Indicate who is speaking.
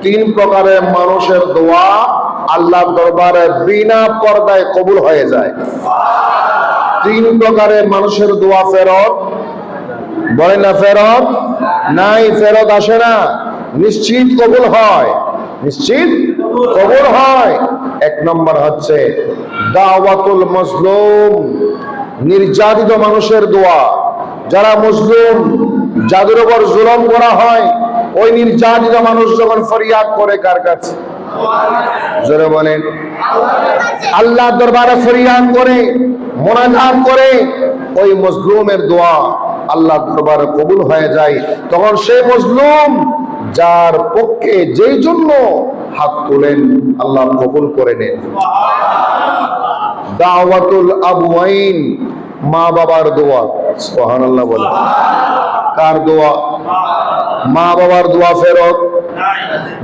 Speaker 1: তিন প্রকারের মানুষের দোয়া আল্লাহর দরবারে বিনা পর্দায় কবুল হয়ে যায়। তিন প্রকারের মানুষের দোয়া ফেরত বলে না, ফেরত নাই, ফেরত আসে না, নিশ্চিত কবুল হয়, নিশ্চিত কবুল হয়। এক নম্বর হচ্ছে দাওয়াতুল মাজলুম, নির্যাতিত মানুষের দোয়া। যারা মজলুম, যাদের উপর জুলুম করা হয়, ওই নির্যাতিত মানুষ যখন ফরিয়াদ করে কার কাছে? জোরে বলেন, আল্লাহর দরবারে ফরিয়াদ করে, মোনাজাত করে, ওই মজলুমের দোয়া আল্লাহর দরবারে কবুল হয়ে যায়। তখন সেই মজলুম যার পক্ষে যেই জন্য হাত তোলেন আল্লাহ কবুল করে নেন। দাওয়াতুল আবওয়াইন, মা বাবার দোয়া। সুবহানাল্লাহ বলে, কার দোয়া? মা বাবার দোয়া ফেরত